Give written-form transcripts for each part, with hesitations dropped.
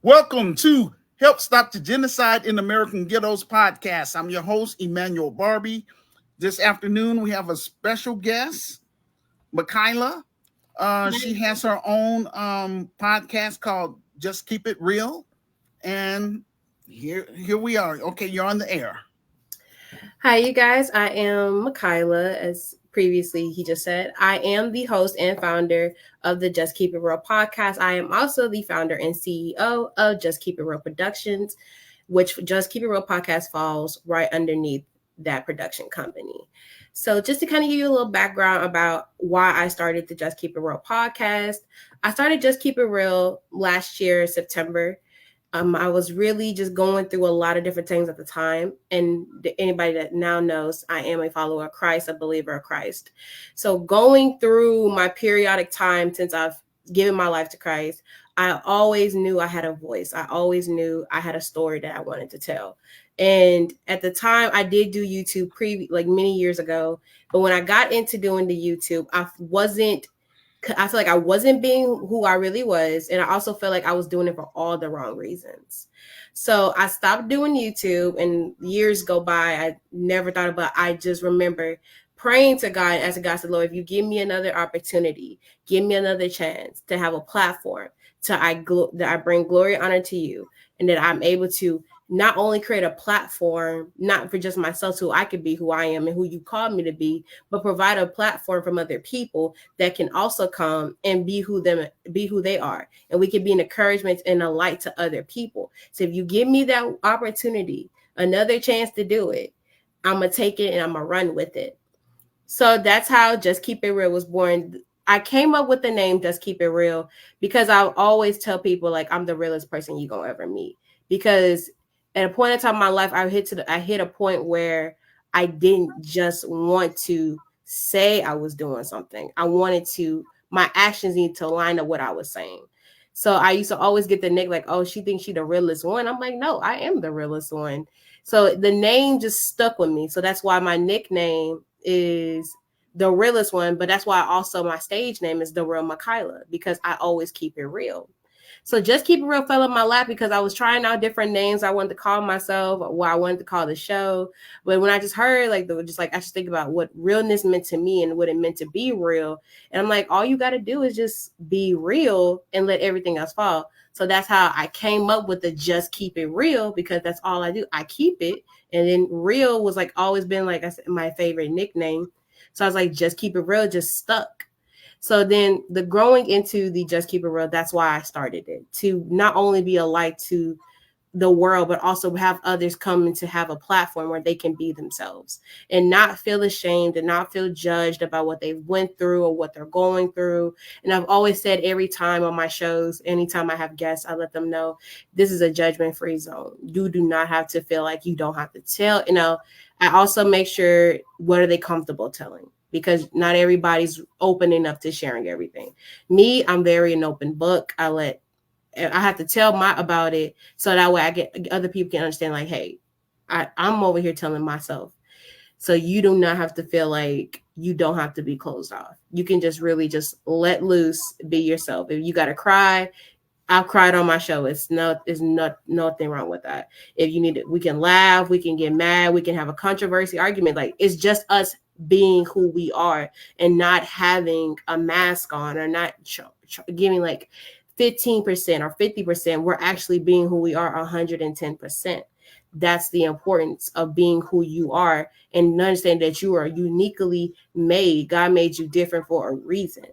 Welcome to Help Stop the Genocide in American Ghettos podcast. I'm your host, Emmanuel Barbee. This afternoon, we have a special guest, Michaelia. She has her own podcast called Just Keep It Real. And here we are. Okay, you're on the air. Hi, you guys. I am Michaelia, as previously he just said. I am the host and founder of the Just Keep It Real podcast. I am also the founder and CEO of Just Keep It Real Productions, which Just Keep It Real podcast falls right underneath that production company. So just to kind of give you a little background about why I started the Just Keep It Real podcast, I started Just Keep It Real last year, September. I was really just going through a lot of different things at the time. And anybody that now knows, I am a follower of Christ, a believer of Christ. So going through my periodic time since I've given my life to Christ, I always knew I had a voice. I always knew I had a story that I wanted to tell. And at the time, I did do YouTube like many years ago. But when I got into doing the YouTube, I feel like I wasn't being who I really was. And I also felt like I was doing it for all the wrong reasons. So I stopped doing YouTube and years go by. I never thought about it. I just remember praying to God, asking God, Lord, if you give me another opportunity, give me another chance to have a platform that I bring glory and honor to you, and that I'm able to not only create a platform, not for just myself, so I could be who I am and who you called me to be, but provide a platform from other people that can also come and be who they are. And we can be an encouragement and a light to other people. So if you give me that opportunity, another chance to do it, I'm going to take it and I'm going to run with it. So that's how Just Keep It Real was born. I came up with the name Just Keep It Real because I always tell people, like, I'm the realest person you're going to ever meet. Because at a point in time in my life, I hit a point where I didn't just want to say I was doing something. My actions need to line up what I was saying. So I used to always get the nick like, oh, she thinks she the realest one. I'm like, no, I am the realest one. So the name just stuck with me. So that's why my nickname is the realest one. But that's why also my stage name is The Real Michaelia, because I always keep it real. So Just Keep It Real fell in my lap because I was trying out different names I wanted to call myself, what I wanted to call the show. But when I just heard I should think about what realness meant to me and what it meant to be real. And I'm like, all you got to do is just be real and let everything else fall. So that's how I came up with the Just Keep It Real, because that's all I do. I keep it. And then real was like always been, like I said, my favorite nickname. So I was like, Just Keep It Real just stuck. So then the growing into the Just Keep It Real, that's why I started it, to not only be a light to the world, but also have others come in to have a platform where they can be themselves and not feel ashamed and not feel judged about what they've went through or what they're going through. And I've always said every time on my shows, anytime I have guests, I let them know this is a judgment-free zone. You do not have to feel like you don't have to tell. I also make sure, what are they comfortable telling? Because not everybody's open enough to sharing everything. Me, I'm very an open book. I have to tell about it so that way other people can understand, like, hey, I'm over here telling myself. So you do not have to feel like you don't have to be closed off. You can just really just let loose, be yourself. If you got to cry, I've cried on my show. It's nothing wrong with that. If you need it, we can laugh, we can get mad, we can have a controversy argument. Like, it's just us being who we are and not having a mask on, or not giving like 15% or 50%. We're actually being who we are 110%. That's the importance of being who you are, and understand that you are uniquely made. God made you different for a reason.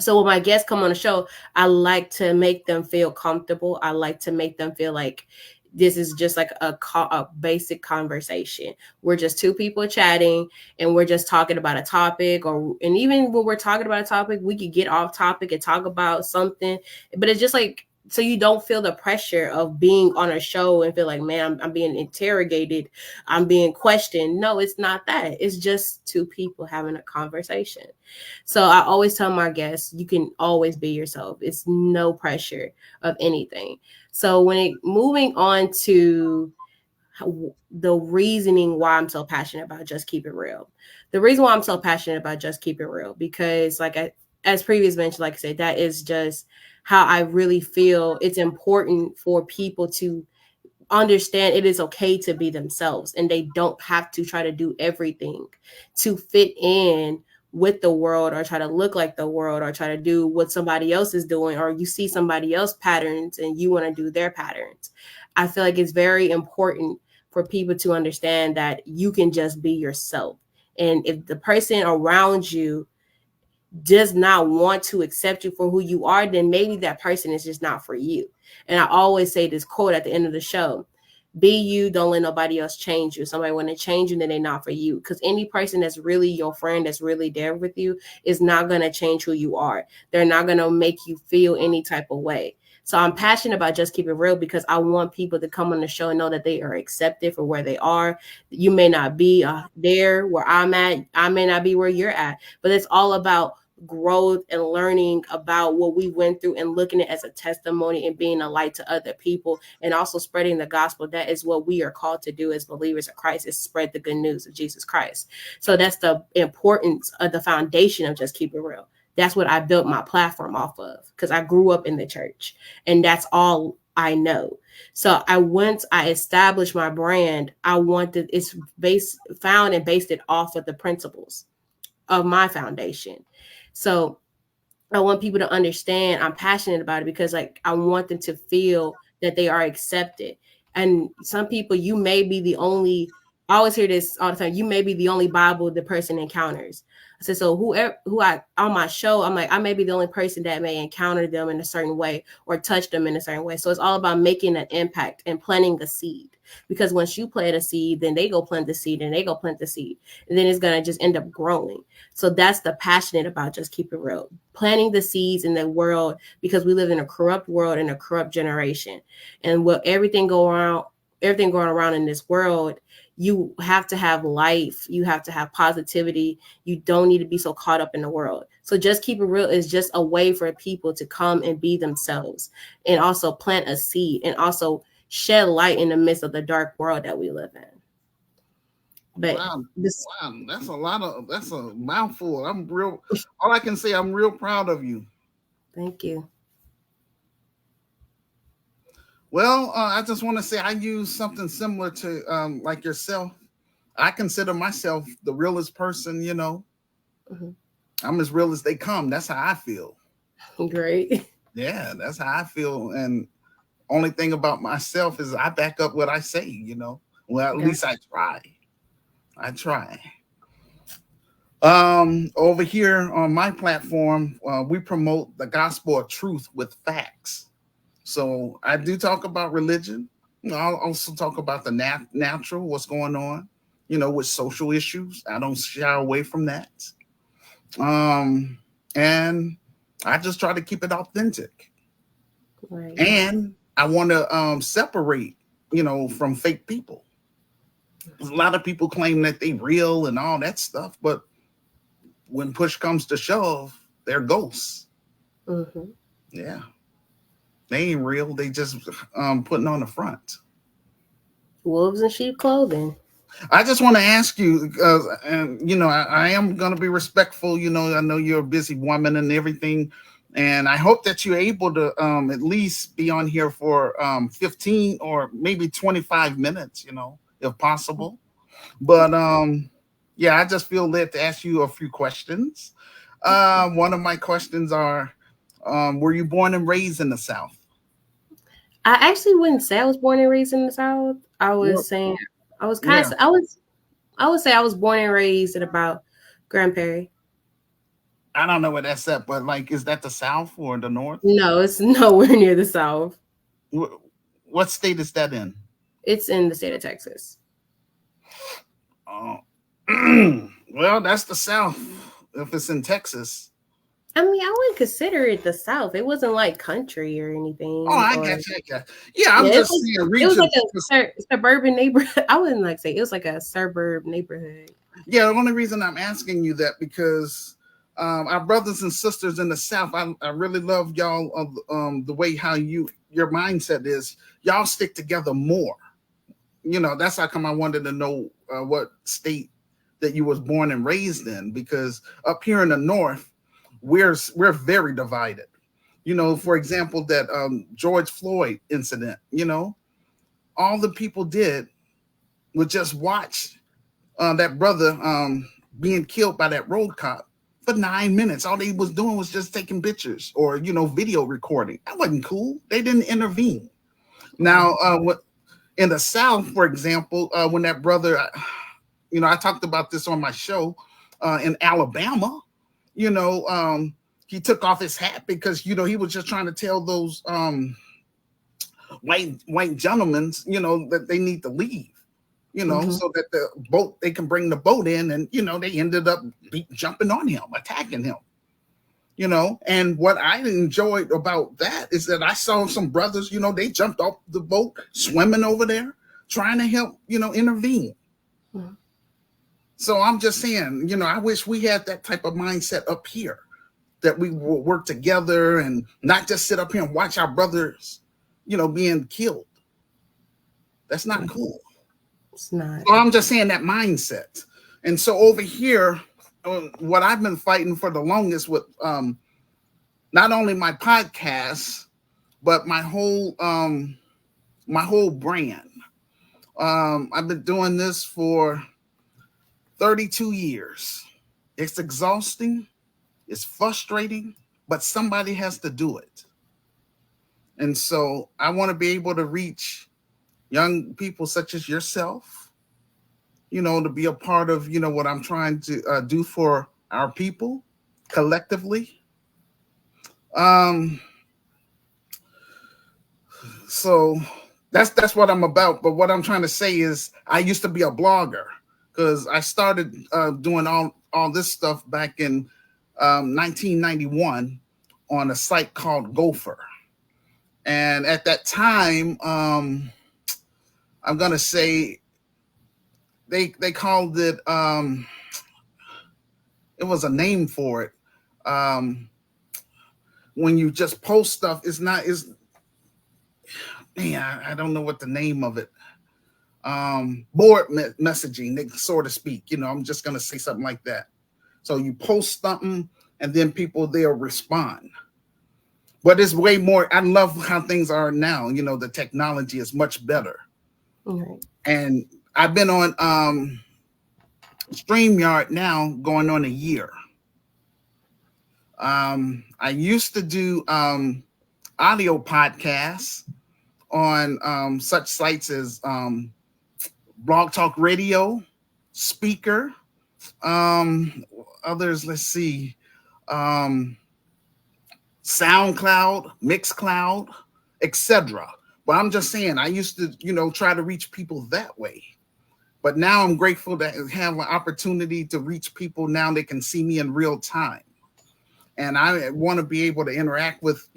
So when my guests come on the show, I like to make them feel comfortable. I like to make them feel like this is just like a basic conversation. We're just two people chatting, and we're just talking about a topic, and even when we're talking about a topic, we could get off topic and talk about something, but it's just like, so you don't feel the pressure of being on a show and feel like, man, I'm being interrogated, I'm being questioned. No, it's not that. It's just two people having a conversation. So I always tell my guests, you can always be yourself. It's no pressure of anything. So moving on to the reasoning why I'm so passionate about Just Keep It Real. The reason why I'm so passionate about Just Keep It Real, because as previous mentioned, like I said, that is just how I really feel it's important for people to understand it is okay to be themselves, and they don't have to try to do everything to fit in with the world, or try to look like the world, or try to do what somebody else is doing, or you see somebody else patterns and you want to do their patterns. I feel like it's very important for people to understand that you can just be yourself. And if the person around you does not want to accept you for who you are, then maybe that person is just not for you. And I always say this quote at the end of the show: be you, don't let nobody else change you. Somebody want to change you, then they're not for you. Because any person that's really your friend, that's really there with you, is not going to change who you are. They're not going to make you feel any type of way. So I'm passionate about Just Keep It Real because I want people to come on the show and know that they are accepted for where they are. You may not be there where I'm at. I may not be where you're at, but it's all about growth and learning about what we went through and looking at it as a testimony and being a light to other people, and also spreading the gospel. That is what we are called to do as believers of Christ, is spread the good news of Jesus Christ. So that's the importance of the foundation of Just Keep It Real. That's what I built my platform off of, because I grew up in the church and that's all I know. So once I established my brand, I wanted it's based it off of the principles of my foundation. So I want people to understand I'm passionate about it because like I want them to feel that they are accepted. And some people, you may be the only, I always hear this all the time, you may be the only Bible the person encounters. I said, so who I on my show, I'm like, I may be the only person that may encounter them in a certain way or touch them in a certain way. So it's all about making an impact and planting a seed. Because once you plant a seed, then they go plant the seed and they go plant the seed. And then it's going to just end up growing. So that's the passionate about Just Keep It Real. Planting the seeds in the world, because we live in a corrupt world and a corrupt generation. And with everything going around in this world, you have to have life. You have to have positivity. You don't need to be so caught up in the world. So Just Keep It Real is just a way for people to come and be themselves, and also plant a seed, and also shed light in the midst of the dark world that we live in. But wow, that's a mouthful. All I can say, I'm real proud of you. Thank you. Well, I just want to say I use something similar to like yourself. I consider myself the realest person, Mm-hmm. I'm as real as they come. That's how I feel. Great. Yeah, that's how I feel. And only thing about myself is I back up what I say, Well, at least I try. I try. Over here on my platform, we promote the gospel of truth with facts. So I do talk about religion. I'll also talk about the natural, what's going on, with social issues. I don't shy away from that. And I just try to keep it authentic. Right. And I want to separate, from fake people. A lot of people claim that they real and all that stuff, but when push comes to shove, they're ghosts. Mm-hmm. Yeah, they ain't real. They just putting on the front. Wolves in sheep clothing. I just want to ask you, and I am going to be respectful. I know you're a busy woman and everything, and I hope that you're able to at least be on here for 15 or maybe 25 minutes, if possible. But yeah, I just feel led to ask you a few questions. One of my questions are, were you born and raised in the South? I actually wouldn't say I was born and raised in the South. I was saying I was kind of I would say I was born and raised at about Grand Prairie. I don't know where that's at, but like, is that the South or the North? No, it's nowhere near the South. What state is that in? It's in the state of Texas. Oh, well, that's the South. If it's in Texas. I mean, I wouldn't consider it the South. It wasn't like country or anything. Oh, I got you. Yeah, I'm just seeing region. It was like a suburban neighborhood. I wouldn't like say it was like a suburb neighborhood. Yeah, the only reason I'm asking you that because our brothers and sisters in the South, I really love y'all the way how your mindset is. Y'all stick together more. That's how come I wanted to know what state that you was born and raised in, because up here in the North, we're very divided. For example, that George Floyd incident, all the people did was just watch that brother being killed by that road cop for 9 minutes. All they was doing was just taking pictures or, video recording. That wasn't cool. They didn't intervene. Now, what in the South, for example, when that brother, I talked about this on my show in Alabama, he took off his hat because, he was just trying to tell those white gentlemen, that they need to leave. So that they can bring the boat in, and they ended up jumping on him, attacking him. And what I enjoyed about that is that I saw some brothers, they jumped off the boat, swimming over there, trying to help, intervene. Mm-hmm. So I'm just saying, I wish we had that type of mindset up here, that we will work together and not just sit up here and watch our brothers, being killed. That's not cool. It's not. So I'm just saying that mindset. And so over here, what I've been fighting for the longest with not only my podcast, but my whole brand. I've been doing this for 32 years. It's exhausting, it's frustrating, but somebody has to do it. And so I want to be able to reach young people such as yourself, to be a part of, what I'm trying to do for our people collectively. So that's what I'm about. But what I'm trying to say is I used to be a blogger because I started doing all this stuff back in 1991 on a site called Gopher. And at that time, I'm going to say they called it, it was a name for it. When you just post stuff, I don't know what the name of it. Board messaging, so to speak. I'm just going to say something like that. So you post something and then people, they'll respond. But it's way more. I love how things are now. The technology is much better. Right. And I've been on StreamYard now going on a year. I used to do audio podcasts on such sites as Blog Talk Radio, Speaker, others, let's see, SoundCloud, Mixcloud, etc. But I'm just saying, I used to, try to reach people that way. But now I'm grateful to have an opportunity to reach people. Now they can see me in real time. And I want to be able to interact with,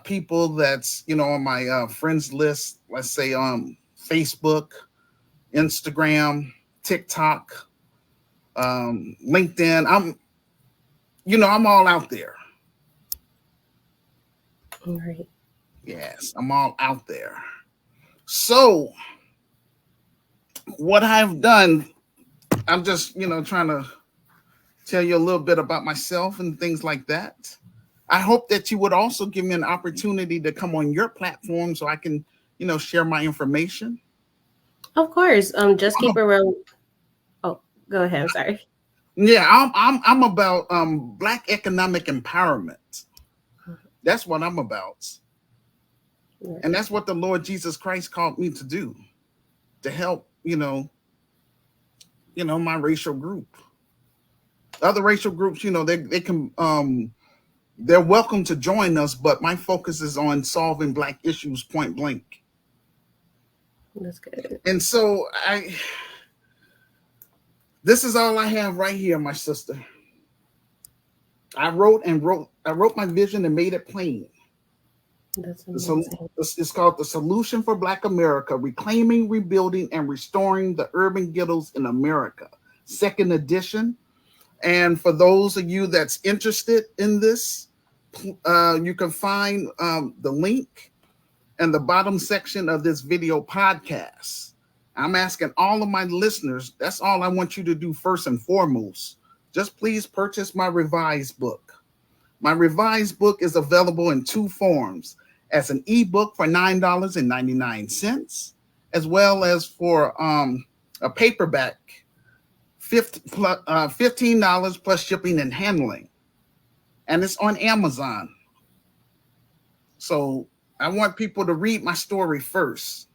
people that's, on my friends list, let's say Facebook, Instagram, TikTok, LinkedIn. I'm all out there. All right. Yes, I'm all out there. So what I've done, I'm just, trying to tell you a little bit about myself and things like that. I hope that you would also give me an opportunity to come on your platform so I can, share my information. Of course. Just keep it real. Oh, go ahead. I'm sorry. Yeah, I'm about Black economic empowerment. That's what I'm about. Yeah. And that's what the Lord Jesus Christ called me to do, to help, my racial group. Other racial groups, they can they're welcome to join us, but my focus is on solving Black issues point blank. That's good. And so this is all I have right here, my sister. I wrote my vision and made it plain. That's amazing. It's called The Solution for Black America, Reclaiming, Rebuilding, and Restoring the Urban Ghettos in America, 2nd edition. And for those of you that's interested in this, you can find the link in the bottom section of this video podcast. I'm asking all of my listeners, that's all I want you to do first and foremost. Just please purchase my revised book. My revised book is available in two forms: as an ebook for $9.99, as well as for a paperback, $15 plus shipping and handling. And it's on Amazon. So I want people to read my story first.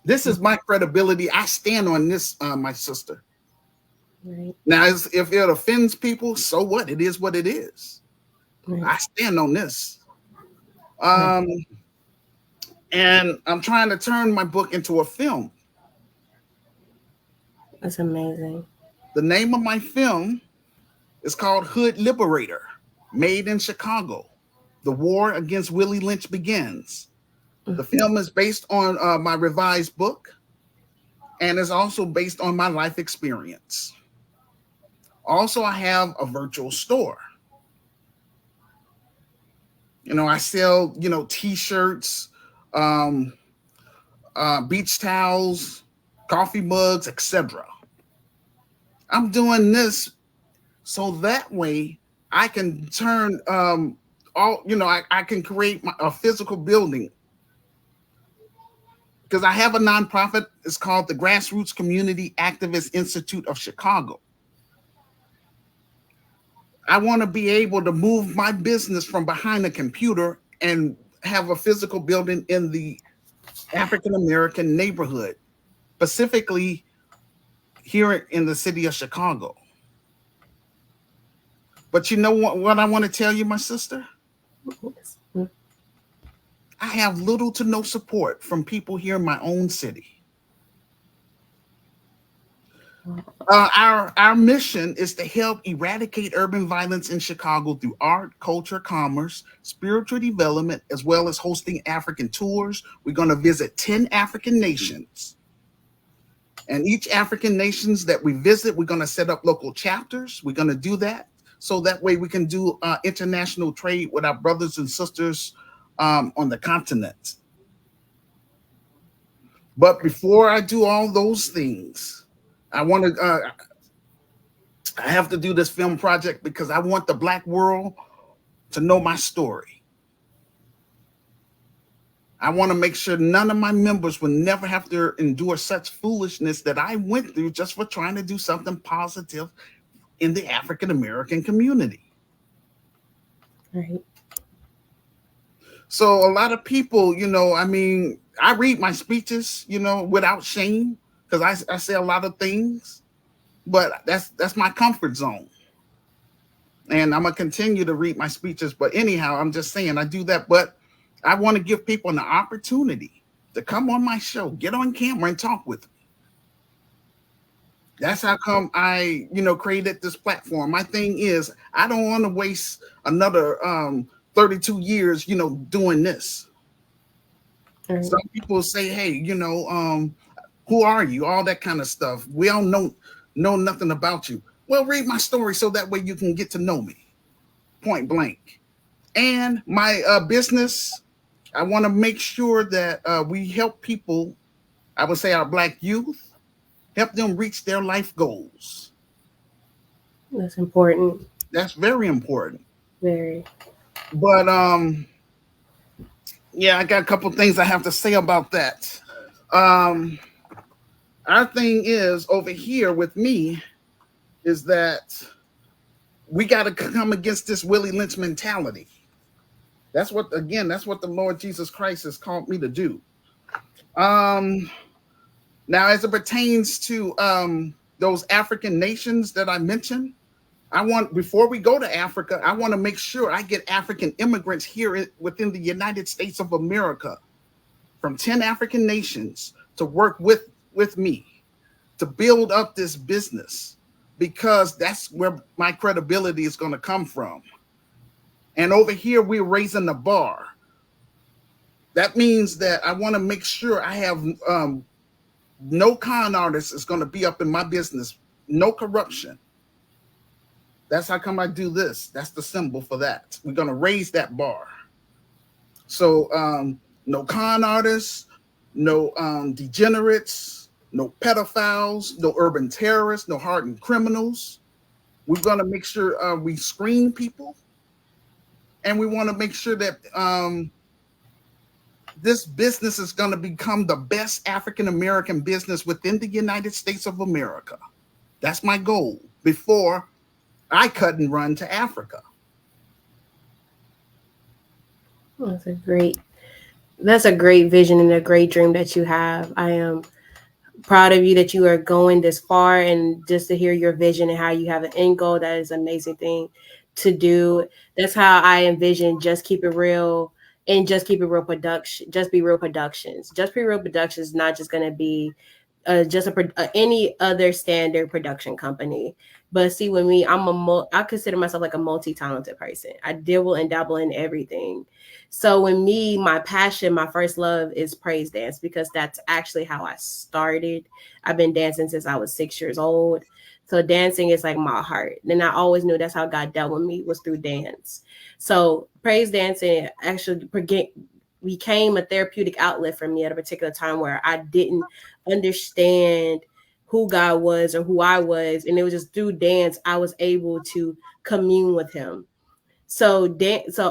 This is my credibility. I stand on this, my sister. Right. Now, if it offends people, so what? It is what it is. Right. I stand on this. And I'm trying to turn my book into a film. That's amazing. The name of my film is called Hood Liberator, made in Chicago. The war against Willie Lynch begins. The film is based on my revised book, and is also based on my life experience. Also, I have a virtual store. I sell, t-shirts, beach towels, coffee mugs, etc. I'm doing this so that way I can turn I can create a physical building, because I have a nonprofit. It's called the Grassroots Community Activist Institute of Chicago. I want to be able to move my business from behind a computer and have a physical building in the African American neighborhood, specifically here in the city of Chicago. But you know what I want to tell you, my sister? I have little to no support from people here in my own city. Our mission is to help eradicate urban violence in Chicago through art, culture, commerce, spiritual development, as well as hosting African tours. We're going to visit 10 African nations. And each African nations that we visit, we're going to set up local chapters. We're going to do that so that way we can do international trade with our brothers and sisters on the continent. But before I do all those things, I have to do this film project because I want the Black world to know my story. I want to make sure none of my members will never have to endure such foolishness that I went through just for trying to do something positive in the African American community. Right. So a lot of people, I read my speeches, without shame, because I say a lot of things, but that's my comfort zone. And I'm going to continue to read my speeches. But anyhow, I'm just saying I do that. But I want to give people an opportunity to come on my show, get on camera and talk with me. That's how come I, created this platform. My thing is, I don't want to waste another 32 years, doing this. Right. Some people say, hey, who are you? All that kind of stuff. We all know nothing about you. Well, read my story so that way you can get to know me, point blank. And my business, I want to make sure that we help people, I would say our Black youth, help them reach their life goals. That's important. That's very important. Very. But yeah, I got a couple things I have to say about that. Our thing is over here with me is that we got to come against this Willie Lynch mentality. That's what the Lord Jesus Christ has called me to do. Now, as it pertains to those African nations that I mentioned, before we go to Africa, I want to make sure I get African immigrants here within the United States of America from 10 African nations to work with me to build up this business, because that's where my credibility is going to come from. And over here, we're raising the bar. That means that I want to make sure I have no con artist is going to be up in my business, no corruption. That's how come I do this. That's the symbol for that. We're going to raise that bar. So no con artists, no degenerates, no pedophiles, no urban terrorists, no hardened criminals. We're going to make sure we screen people. and we want to make sure that this business is going to become the best African American business within the United States of America. That's my goal before I cut and run to Africa. That's a great vision and a great dream that you have. I am proud of you that you are going this far, and just to hear your vision and how you have an end goal, that is an amazing thing to do. That's how I envision Just Keep It Real and Just Keep It Real production. Just Be Real Productions. Just Be Real Productions is not just going to be any other standard production company. But see, with me, I consider myself like a multi-talented person. I dabble and dabble in everything. So with me, my passion, my first love is praise dance, because that's actually how I started. I've been dancing since I was 6 years old. So dancing is like my heart. And I always knew that's how God dealt with me, was through dance. So praise dancing actually became a therapeutic outlet for me at a particular time where I didn't understand who God was or who I was. And it was just through dance, I was able to commune with him. So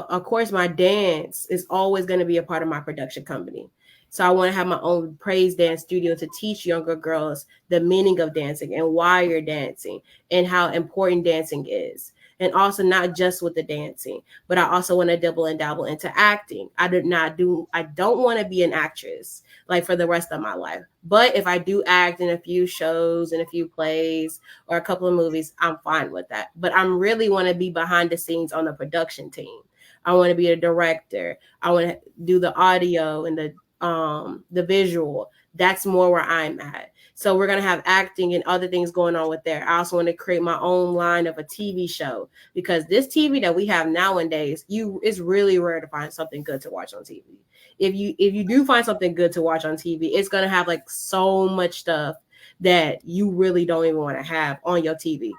of course, my dance is always going to be a part of my production company. So I want to have my own praise dance studio to teach younger girls the meaning of dancing and why you're dancing and how important dancing is. And also not just with the dancing, but I also want to double and dabble into acting. I don't want to be an actress like for the rest of my life. But if I do act in a few shows and a few plays or a couple of movies, I'm fine with that. But I really want to be behind the scenes on the production team. I want to be a director. I want to do the audio and the visual. That's more where I'm at. So we're going to have acting and other things going on with there. I also want to create my own line of a TV show, because this TV that we have nowadays, it's really rare to find something good to watch on TV. If you do find something good to watch on TV, it's going to have like so much stuff that you really don't even want to have on your TV.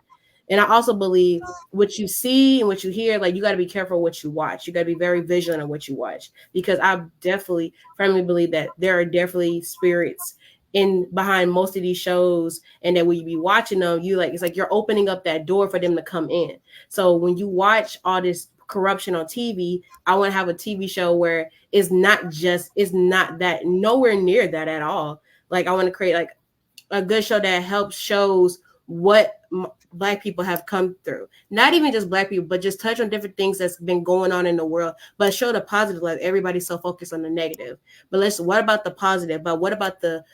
And I also believe what you see and what you hear, like you got to be careful what you watch. You got to be very vigilant on what you watch, because I definitely firmly believe that there are definitely spirits behind most of these shows, and that when you be watching them, it's like you're opening up that door for them to come in. So when you watch all this corruption on TV, I want to have a TV show where it's not that, nowhere near that at all. Like I want to create like a good show that shows what Black people have come through. Not even just Black people, but just touch on different things that's been going on in the world, but show the positive. Like everybody's so focused on the negative. But what about the positive? But what about the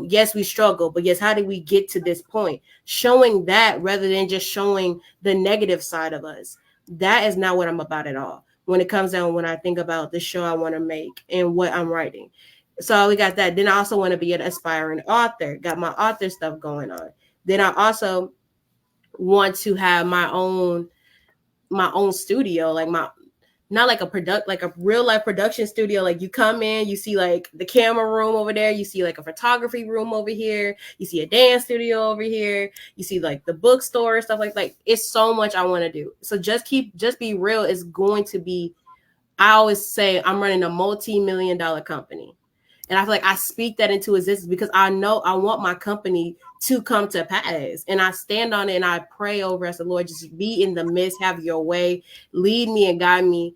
yes, we struggle, but yes, how did we get to this point? Showing that rather than just showing the negative side of us. That is not what I'm about at all. When it comes down, when I think about the show I want to make and what I'm writing. So we got that. Then I also want to be an aspiring author. Got my author stuff going on. Then I also want to have my own studio, like not like a real life production studio. Like you come in, you see like the camera room over there, you see like a photography room over here, you see a dance studio over here, you see like the bookstore, stuff like it's so much I want to do. So Just Be Real is going to be, I always say I'm running a multi-million-dollar company. And I feel like I speak that into existence because I know I want my company to come to pass. And I stand on it and I pray over as the Lord, just be in the midst, have your way, lead me and guide me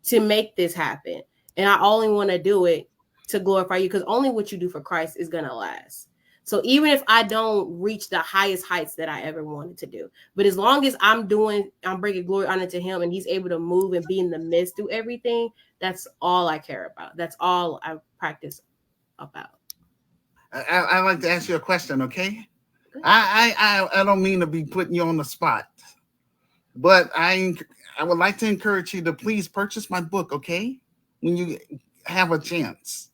to make this happen. And I only want to do it to glorify you, because only what you do for Christ is going to last. So even if I don't reach the highest heights that I ever wanted to do, but as long as I'm bringing glory, honor to him, and he's able to move and be in the midst through everything, that's all I care about. That's all I practice about. I'd like to ask you a question, okay? I don't mean to be putting you on the spot, but I would like to encourage you to please purchase my book, okay? When you have a chance.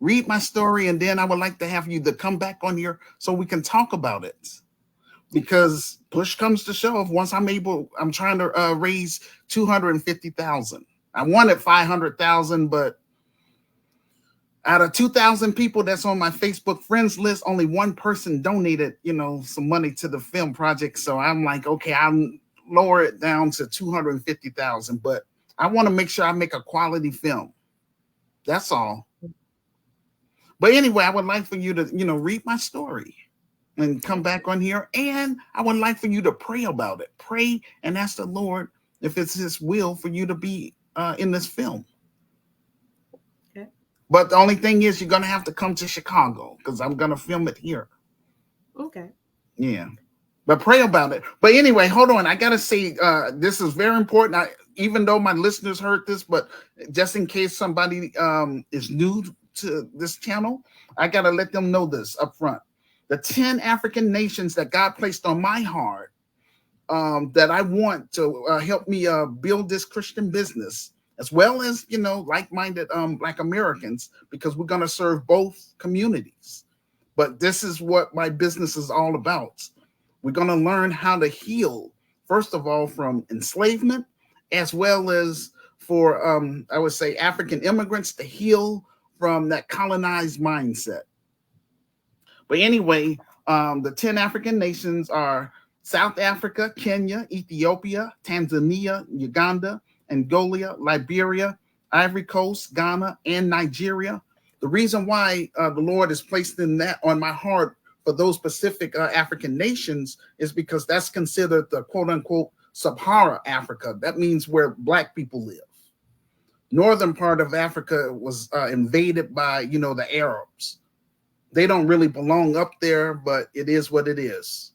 Read my story, and then I would like to have you to come back on here so we can talk about it. Because push comes to shove, once I'm trying to raise $250,000. I wanted $500,000, but out of 2,000 people that's on my Facebook friends list, only one person donated, some money to the film project. So I'm like, okay, I'll lower it down to 250,000. But I want to make sure I make a quality film. That's all. But anyway, I would like for you to, read my story and come back on here. And I would like for you to pray about it. Pray and ask the Lord if it's his will for you to be in this film. Okay. But the only thing is, you're going to have to come to Chicago because I'm going to film it here. Okay. Yeah. But pray about it. But anyway, hold on. I got to say, this is very important. Even though my listeners heard this, but just in case somebody is new to this channel, I got to let them know this up front. The 10 African nations that God placed on my heart that I want to help me build this Christian business, as well as, like-minded Black Americans, because we're going to serve both communities. But this is what my business is all about. We're going to learn how to heal, first of all, from enslavement, as well as for, I would say, African immigrants to heal from that colonized mindset. But anyway, the 10 African nations are South Africa, Kenya, Ethiopia, Tanzania, Uganda, Angola, Liberia, Ivory Coast, Ghana, and Nigeria. The reason why the Lord has placed in that on my heart for those specific African nations is because that's considered the quote unquote Sub-Saharan Africa. That means where Black people live. Northern part of Africa was invaded by, the Arabs. They don't really belong up there, but it is what it is.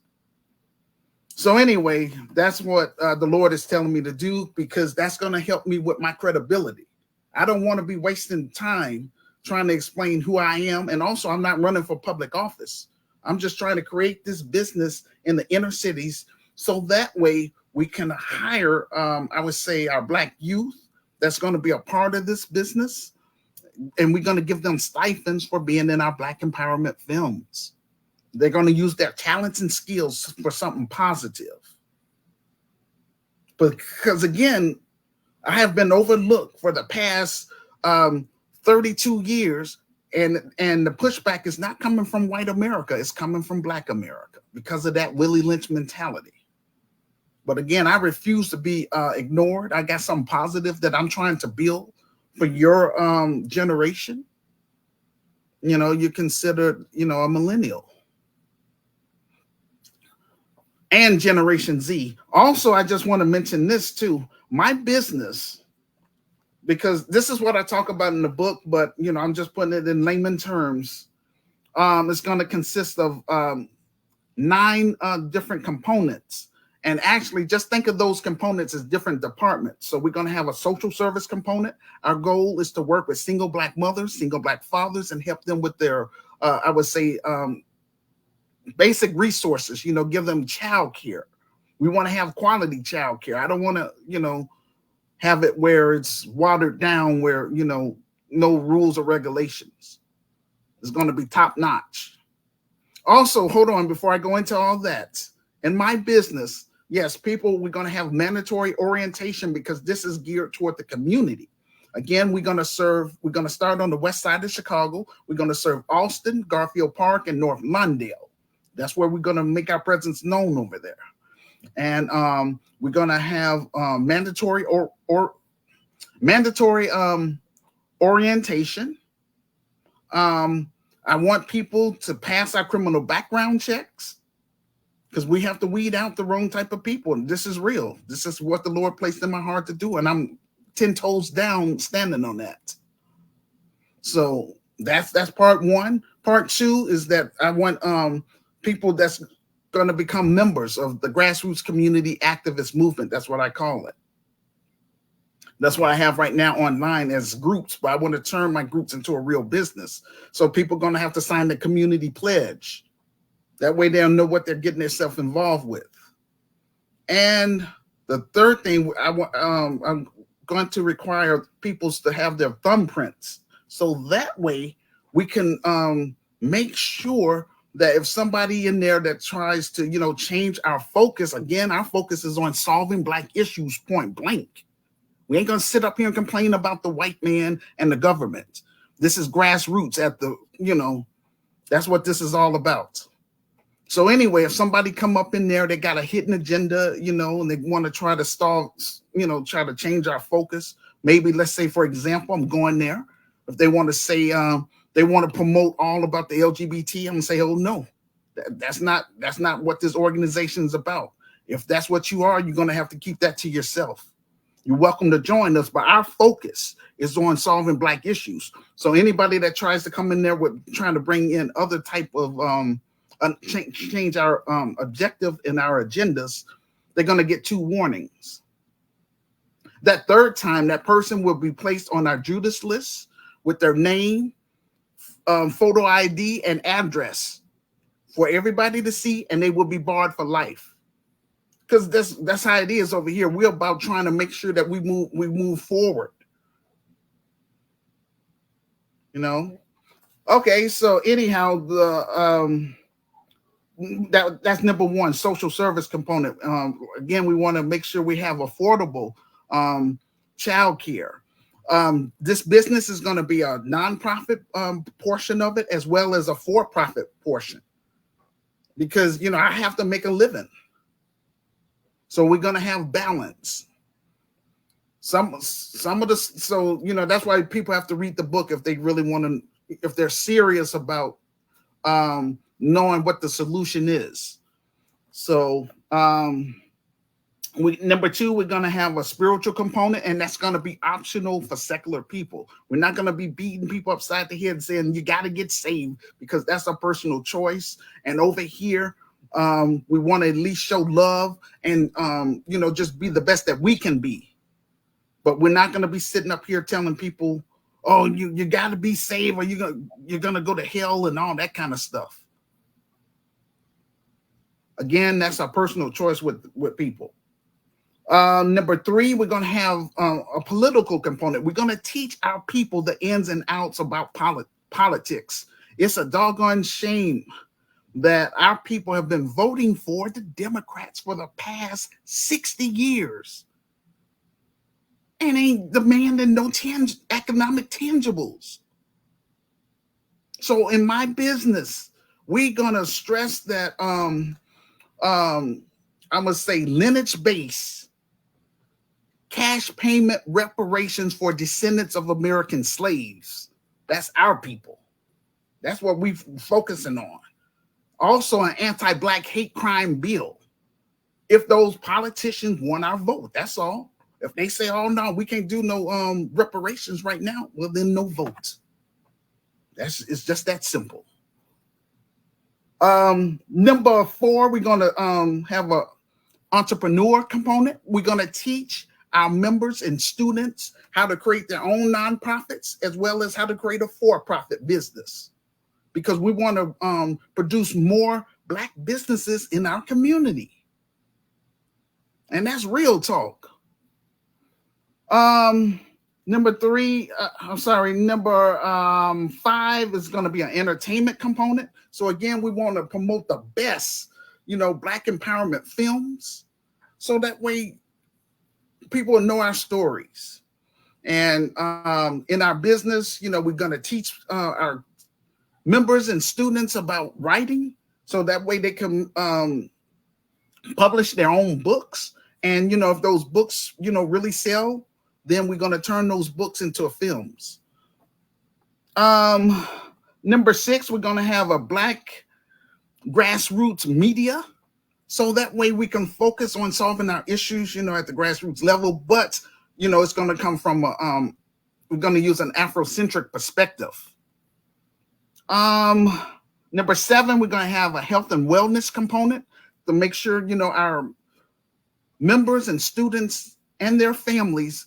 So anyway, that's what the Lord is telling me to do, because that's going to help me with my credibility. I don't want to be wasting time trying to explain who I am. And also, I'm not running for public office. I'm just trying to create this business in the inner cities so that way we can hire, I would say, our Black youth that's going to be a part of this business. And we're going to give them stipends for being in our Black empowerment films. They're going to use their talents and skills for something positive. Because again, I have been overlooked for the past 32 years, and the pushback is not coming from white America, it's coming from Black America because of that Willie Lynch mentality. But again, I refuse to be ignored. I got something positive that I'm trying to build for your generation. You consider, a millennial. And Generation Z. Also, I just want to mention this too. My business, because this is what I talk about in the book, but I'm just putting it in layman terms. It's going to consist of 9 different components. And actually, just think of those components as different departments. So we're going to have a social service component. Our goal is to work with single Black mothers, single Black fathers, and help them with their, I would say, basic resources, give them child care. We want to have quality child care. I don't want to, have it where it's watered down, where, no rules or regulations. It's going to be top notch. Also, hold on, before I go into all that, in my business, yes, we're going to have mandatory orientation because this is geared toward the community. Again, we're going to start on the west side of Chicago. We're going to serve Austin, Garfield Park, and North Lawndale. That's where we're going to make our presence known over there. And we're going to have mandatory orientation. I want people to pass our criminal background checks, because we have to weed out the wrong type of people. And this is real. This is what the Lord placed in my heart to do. And I'm 10 toes down standing on that. So that's part 1. Part 2 is that I want people that's going to become members of the grassroots community activist movement. That's what I call it. That's what I have right now online as groups, but I want to turn my groups into a real business. So people are going to have to sign the community pledge. That way they'll know what they're getting themselves involved with. And the third thing, I'm going to require people to have their thumbprints. So that way we can make sure that if somebody in there that tries to, change our focus, again, our focus is on solving Black issues point blank. We ain't going to sit up here and complain about the white man and the government. This is grassroots at the, that's what this is all about. So anyway, if somebody come up in there, they got a hidden agenda, and they want to try to stall, try to change our focus. Maybe, let's say, for example, I'm going there. If they want to say they want to promote all about the LGBT, I'm going to say, oh, no, that's not what this organization is about. If that's what you are, you're going to have to keep that to yourself. you're welcome to join us. But our focus is on solving Black issues. So anybody that tries to come in there with trying to bring in other type of change our objective and our agendas, they're going to get 2 warnings. That third time, that person will be placed on our Judas list with their name, photo ID, and address for everybody to see, and they will be barred for life. Because that's how it is over here. We're about trying to make sure that we move forward. You know? Okay, so anyhow, that's number 1, social service component. Again, we want to make sure we have affordable child care. This business is going to be a nonprofit portion of it, as well as a for-profit portion, because I have to make a living. So we're going to have balance. Some of the, so that's why people have to read the book if they really want to, if they're serious about knowing what the solution is. So number 2, we're going to have a spiritual component, and that's going to be optional for secular people. We're not going to be beating people upside the head and saying you got to get saved, because that's a personal choice. And over here, we want to at least show love and just be the best that we can be. But we're not going to be sitting up here telling people, oh, you got to be saved, or you're gonna go to hell and all that kind of stuff. Again, that's our personal choice with people. Number 3, we're going to have a political component. We're going to teach our people the ins and outs about politics. It's a doggone shame that our people have been voting for the Democrats for the past 60 years and ain't demanding no economic tangibles. So in my business, we're going to stress that I must say lineage-based cash payment reparations for descendants of American slaves. That's our people. That's what we're focusing on. Also, an anti-Black hate crime bill. If those politicians want our vote, that's all. If they say, oh, no, we can't do no reparations right now, well, then no vote. It's just that simple. Number 4, we're going to have a entrepreneur component. We're going to teach our members and students how to create their own nonprofits, as well as how to create a for-profit business, because we want to produce more Black businesses in our community. And that's real talk. Number 5 is going to be an entertainment component. So again, we want to promote the best, Black empowerment films, so that way people will know our stories. And in our business, we're going to teach our members and students about writing, so that way they can publish their own books. And, if those books, really sell, then we're going to turn those books into films. Number 6, we're going to have a Black grassroots media, so that way we can focus on solving our issues, at the grassroots level. But, it's going to come from, we're going to use an Afrocentric perspective. Number 7, we're going to have a health and wellness component to make sure, our members and students and their families,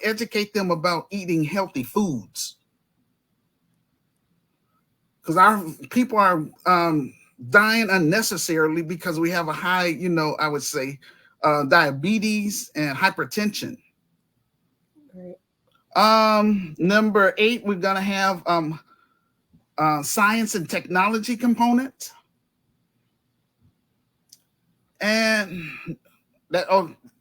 educate them about eating healthy foods. Because our people are dying unnecessarily because we have a high, I would say, diabetes and hypertension. Right. Number 8, we're going to have science and technology component. And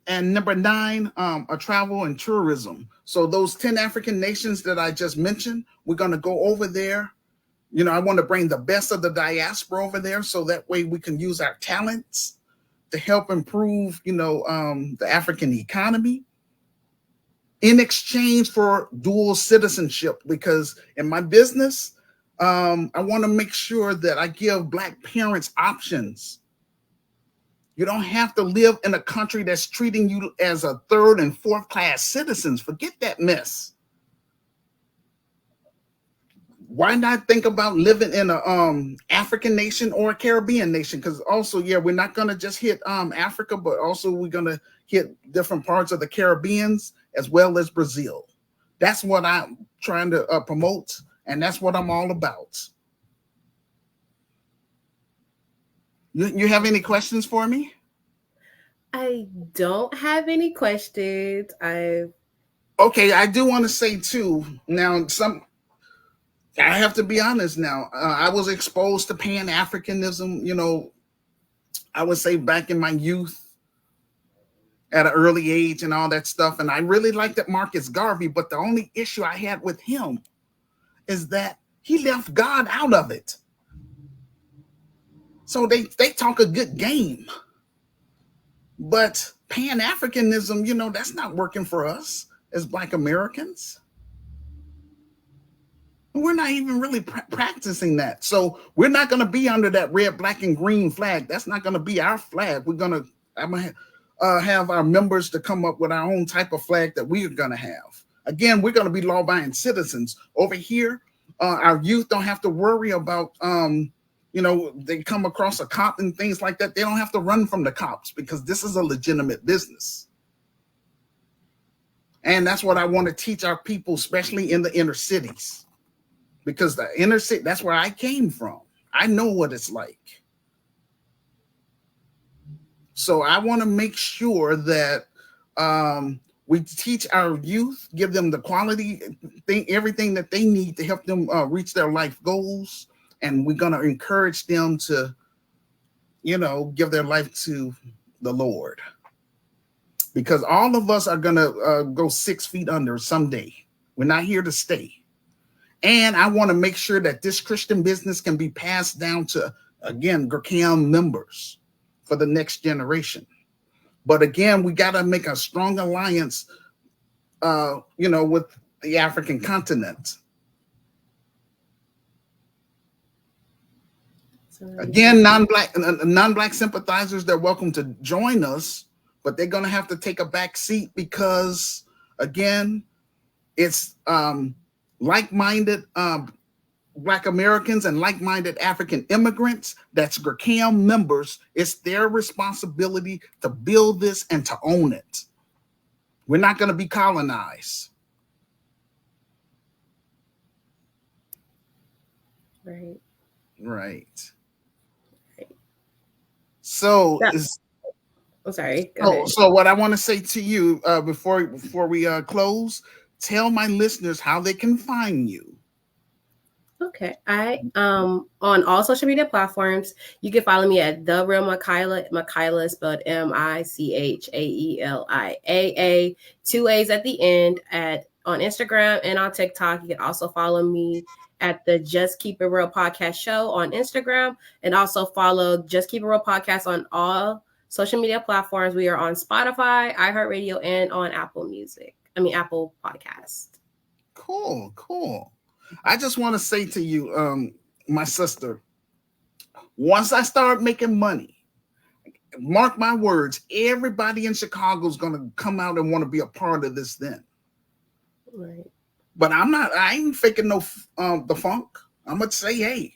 number 9, a travel and tourism. So those 10 African nations that I just mentioned, we're going to go over there. I want to bring the best of the diaspora over there, so that way we can use our talents to help improve, the African economy in exchange for dual citizenship. Because in my business, I want to make sure that I give Black parents options, You don't have to live in a country that's treating you as a third and fourth class citizens. Forget that mess. Why not think about living in a African nation or a Caribbean nation? Because also, yeah, we're not gonna just hit Africa, but also we're gonna hit different parts of the Caribbeans as well as Brazil. That's what I'm trying to promote, and that's what I'm all about. You have any questions for me? I don't have any questions. Okay, I do want to say too. Now, I have to be honest. Now, I was exposed to Pan Africanism. I would say back in my youth, at an early age, and all that stuff. And I really liked that Marcus Garvey. But the only issue I had with him is that he left God out of it. So they talk a good game. But Pan-Africanism, that's not working for us as Black Americans. We're not even really practicing that. So we're not going to be under that red, black, and green flag. That's not going to be our flag. I'm going to have our members to come up with our own type of flag that we're going to have. Again, we're going to be law-abiding citizens. Over here, our youth don't have to worry about they come across a cop and things like that. They don't have to run from the cops because this is a legitimate business. And that's what I want to teach our people, especially in the inner cities. Because the inner city, that's where I came from. I know what it's like. So I want to make sure that we teach our youth, give them the quality thing, everything that they need to help them reach their life goals. And we're going to encourage them to, give their life to the Lord. Because all of us are going to go 6 feet under someday. We're not here to stay. And I want to make sure that this Christian business can be passed down to, again, GRCAM members for the next generation. But again, we got to make a strong alliance, with the African continent. Again, non-black sympathizers, they're welcome to join us, but they're going to have to take a back seat because, again, it's like-minded Black Americans and like-minded African immigrants, that's GRCAM members. It's their responsibility to build this and to own it. We're not going to be colonized. Right. So, I'm sorry. So what I want to say to you before we close, tell my listeners how they can find you. Okay. I on all social media platforms, you can follow me at The Real Michaelia. Michaelia is spelled Michaelia, 2 A's at the end on Instagram and on TikTok. You can also follow me at the Just Keep It Real Podcast Show on Instagram, and also follow Just Keep It Real Podcast on all social media platforms. We are on Spotify, iHeartRadio, and on Apple Podcast. Cool. I just want to say to you, my sister, once I start making money, mark my words, everybody in Chicago is going to come out and want to be a part of this then. Right. But I ain't faking no the funk. I'm going to say, hey,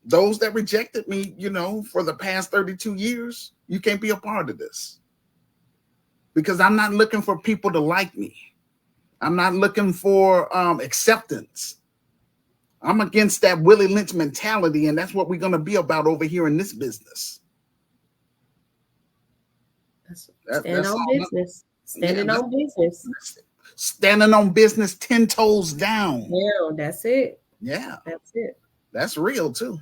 those that rejected me, for the past 32 years, you can't be a part of this. Because I'm not looking for people to like me. I'm not looking for acceptance. I'm against that Willie Lynch mentality, and that's what we're going to be about over here in this business. Standing on business. 10 toes down. Yeah, that's it. Yeah. That's it. That's real too.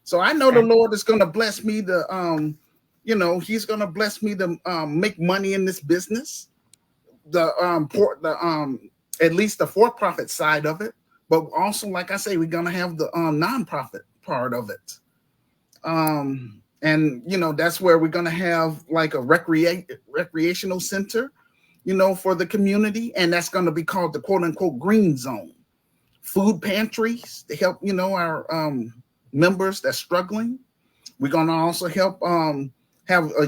So I know the Lord is going to bless me to, he's going to bless me to make money in this business. At least the for-profit side of it, but also, like I say, we're going to have the nonprofit part of it. And, that's where we're going to have like a recreational center, for the community. And that's going to be called the quote unquote green zone. Food pantries to help, our members that's struggling. We're going to also help have a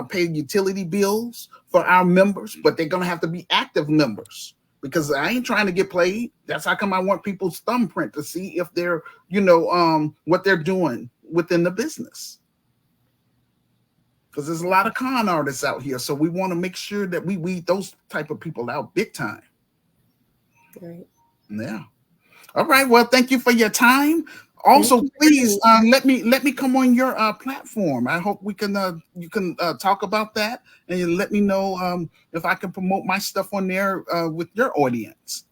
pay utility bills for our members, but they're going to have to be active members because I ain't trying to get played. That's how come I want people's thumbprint to see if they're, what they're doing within the business. Because there's a lot of con artists out here. So we want to make sure that we weed those type of people out big time. Right. Yeah. All right. Well, thank you for your time. Also, please let me come on your platform. I hope we can you can talk about that and you let me know if I can promote my stuff on there with your audience.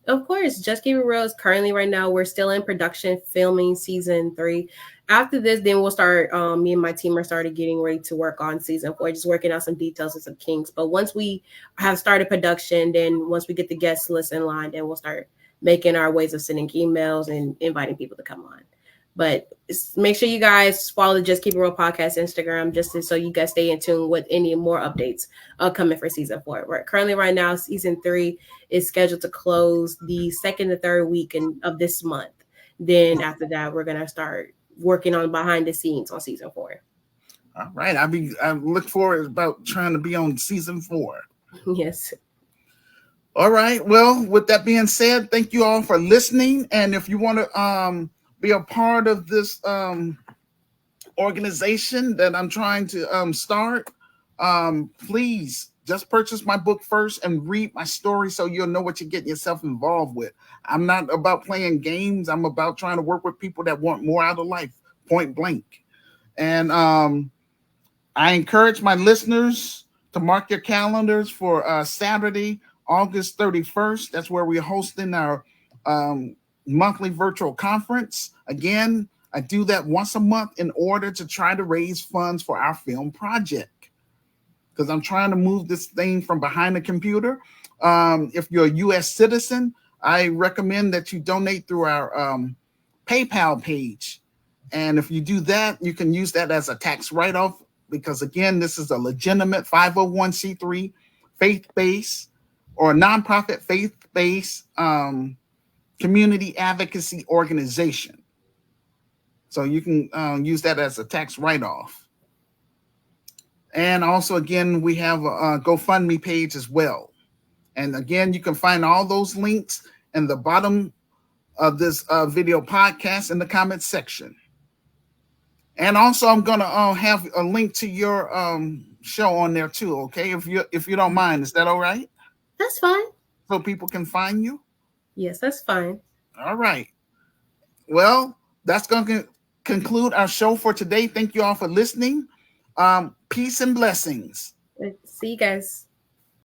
Of course, Just Keep It Real is currently right now. We're still in production, filming season 3. After this, then we'll start. Me and my team are started getting ready to work on season 4, just working out some details and some kinks. But once we have started production, then once we get the guest list in line, then we'll start making our ways of sending emails and inviting people to come on. But make sure you guys follow the Just Keep It Real podcast Instagram just so you guys stay in tune with any more updates coming for season 4. We're currently right now, season 3 is scheduled to close the 2nd to 3rd week of this month. Then after that, we're going to start working on behind the scenes on season 4. All right. I look forward about trying to be on season 4. Yes. All right. Well, with that being said, thank you all for listening. And if you want to be a part of this organization that I'm trying to start, please just purchase my book first and read my story so you'll know what you're getting yourself involved with. I'm not about playing games. I'm about trying to work with people that want more out of life, point blank. And I encourage my listeners to mark your calendars for Saturday, August 31st. That's where we're hosting our monthly virtual conference. Again, I do that once a month in order to try to raise funds for our film project because I'm trying to move this thing from behind the computer. If you're a U.S. citizen, I recommend that you donate through our PayPal page. And if you do that, you can use that as a tax write-off because, again, this is a legitimate 501c3 faith-based or nonprofit faith-based community advocacy organization. So you can use that as a tax write-off. And also, again, we have a GoFundMe page as well. And again, you can find all those links in the bottom of this video podcast in the comments section. And also, I'm going to have a link to your show on there too, okay? If you don't mind, is that all right? That's fine. So people can find you? Yes, that's fine. All right. Well, that's going to conclude our show for today. Thank you all for listening. Peace and blessings. See you guys.